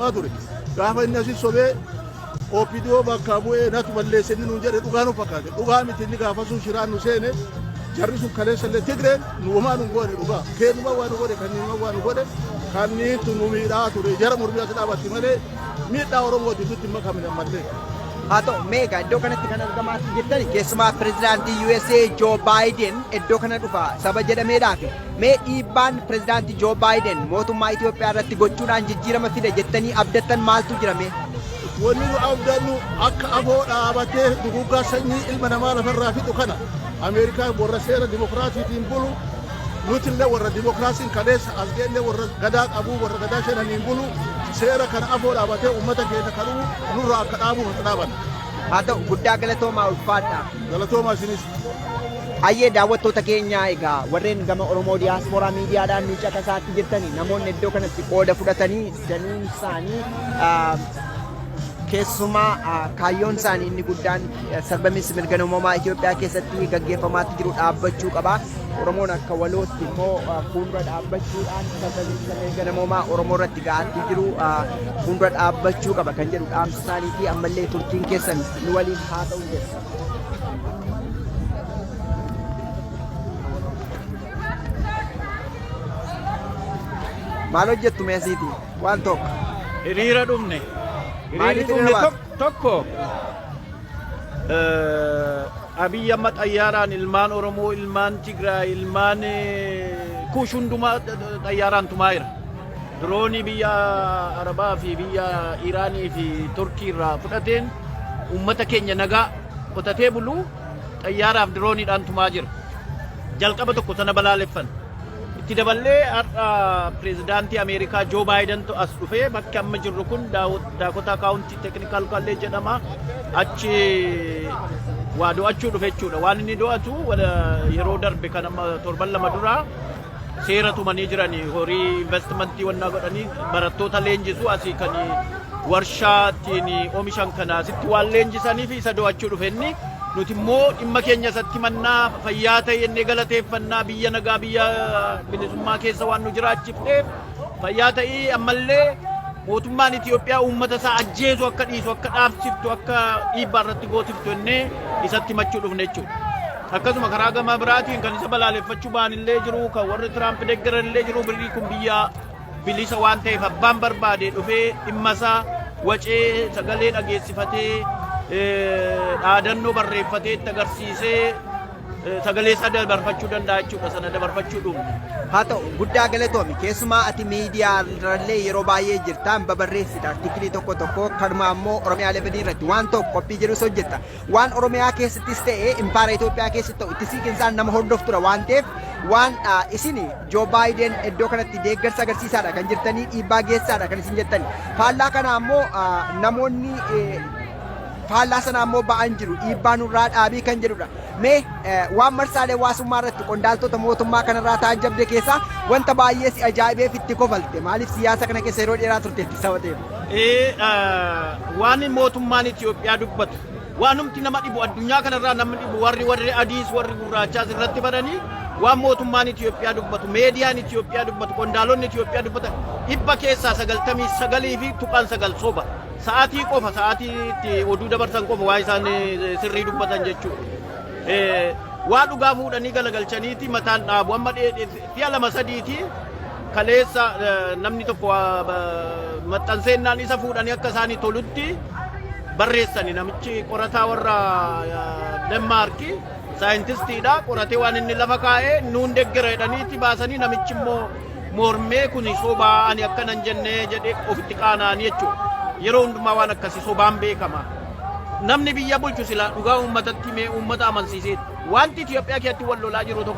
Adure gaafa inni asii sobee OPDO bakka bu'ee natu balleesse inni nuun jedhe dhugaa nu fakkaate dhugaa miti inni gaafa sun shiraan nu seene jarri sun kaleessa illee Tigreen nu homaa nu goone dhugaa keenuma waa nu godhe kanniinuma waa nu godhe kanniintu nu miidhaa ture jara mormii as dhaabatti malee miidhaa Oromooti nutti makamne ammallee. haa ta'u meeqa iddoo kanatti kan argamaa jirtan keessumaa pirezidaantii USA Joe Biden iddoo kana dhufa saba jedhameedhaaf mee dhiibbaan pirezidaantii Joe Biden mootummaa Itoophiyaa irratti gochuudhaan jijjiirama fida jettanii abdattan maaltu jira mee? Wanni nu abdannu akka afoo dhaabatee duguuggaa sanyii ilma namaa lafarraa fixu kana Ameerikaan warra seera dimokiraasiitiin bulu nuti illee warra dimokiraasiin kaleessa as geenne warra gadaa qabu warra gadaa shananiin bulu seera kana afoo dhaabatee uummata keenya kadhuu nurraa akka dhaabu hin dhaaban. haa ta'u guddaa galatoomaa ulfaadha. Galatoomaa isinis. Ayyee daawwattoota keenyaa egaa warreen gama Oromoo Diyaaspooraa miidiyaadhaan nu caqasaatti jirtanii namoonni iddoo kanatti qooda fudhatanii danuun isaanii keessumaa kaayyoon isaanii inni guddaan sarbamiinsi mirga namoomaa Itoophiyaa keessatti gaggeeffamaatti jiru dhaabbachuu qaba. Oromoon akka walootti immoo fuuldura dhaabbachuudhaan sarbamiinsa mirga namoomaa Oromoo irratti ga'aatti jiru fuuldura dhaabbachuu qaba kan jedhu dhaamsa isaanii fi ammallee turtiin keessan nu waliin haa ta'u jedha. Maal hojjettu meesiiti waan tokko? Hiriira dhumne. Hiriirri dhumne tokko Abiy Ahmed xayyaaraan ilmaan Oromoo, ilmaan Tigraay, ilmaan Kuush hundumaa xayyaaraan tumaa jira. Diroonii biyya Arabaa fi biyya Iraanii fi Turkii irraa fudhateen uummata keenya nagaa qotatee bulu xayyaaraaf dirooniidhaan tumaa jira. Jalqaba tokko sana balaaleffan. Itti daballee pirezidaantii Ameerikaa Joo Baayiden as dhufee bakki amma jirru kun Daakota Kaawuntii Teeknikaal Kolleej jedhama. Achi waa do'achuu dhufe jechuudha. Waan inni do'atu yeroo darbe kan amma torban lama duraa seera tumanii jiranii horii investimentii wannaa godhanii barattoota leenjisuu asii kan warshaa ittiin oomishan kana asitti waan leenjisanii fi isa do'achuu dhufe inni. Nuti immoo dhimma keenya isatti mannaa fayyaa ta'e jennee galateeffannaa biyya nagaa biyya bilisummaa keessa waan nu jiraachifneef fayyaa ta'ii ammallee mootummaan Itoophiyaa uummata isaa ajjeesu akka dhiisu akka dhaabsiftu akka dhiibbaa irratti gootiftu jennee isatti himachuu dhufne jechuudha. Akkasuma karaa gama biraatiin kan isa balaaleffachuu baanillee jiru kan warri Tiraamp deeggaranillee jiru birrii kun biyya bilisa waan ta'eef abbaan barbaade dhufee dhimma isaa wacee sagalee dhageessifatee dhaadannoo barreeffatee itti agarsiisee sagalee isaa dabarfachuu danda'a jechuudha sana dabarfachuu dhumne. Haa ta'u guddaa galatoomi keessumaa ati miidiyaa irrallee yeroo baay'ee jirtaan babarreessita artiikilii tokko tokko kanuma ammoo Oromiyaa levelii irratti waan tokko qophii jedhus hojjetta waan Oromiyaa keessattis ta'ee impaara Itoophiyaa keessatti ta'u itti siiqinsaan nama hordoftura waan ta'eef waan isin Joo Baayiden iddoo kanatti deeggarsa agarsiisaadha kan jirtanii dhiibbaa geessaadha kan isin jettani faallaa kana ammoo namoonni faallaa sana ammoo ba'an jiru dhiibbaa nurraa dhaabii kan jedhudha. Mee waan marsaalee hawaasummaa irratti qondaaltota mootummaa kanarraa ta'an jabde keessaa wanta baay'ee si ajaa'ibeef itti kofalte maaliif siyaasa kana keessa yeroo dheeraa turteetti sabateef? Waan mootummaan Itoophiyaa dubbatu waan humti nama dhibu addunyaa kanarraa nama dhibu warri adiis warri gurraachaas irratti badanii waan mootummaan Itoophiyaa dubbatu meediyaan Itoophiyaa dubbatu qondaalonni Itoophiyaa dubbatan dhibba keessaa 99 fi tuqaan 9 soba. Sa'aatii qofa sa'aatiitti oduu dabarsan qofa waa isaan sirrii dubbatan jechuudha. Waa dhugaa fuudhanii galagalchaniiti mataan dhaabu amma fi'a 2-3 kaleessa namni tokko maxxanseennaan isa fuudhanii akka isaanii tolutti barreessani namichi qorataa warra Denmaarki saayintistiidha qoratee waan inni lafa kaa'ee nuun deeggara jedhaniiti baasanii namichi immoo mormee kun sobaa ani akkanan jennee jedhee ofitti qaana'anii jechuudha. Yeroo hundumaa waan akkasii sobaan beekama. Namni biyya bulchu sila dhugaa uummatatti mee uummata amansiisee wanti Itoophiyaa keessatti wal lolaa jiru tokko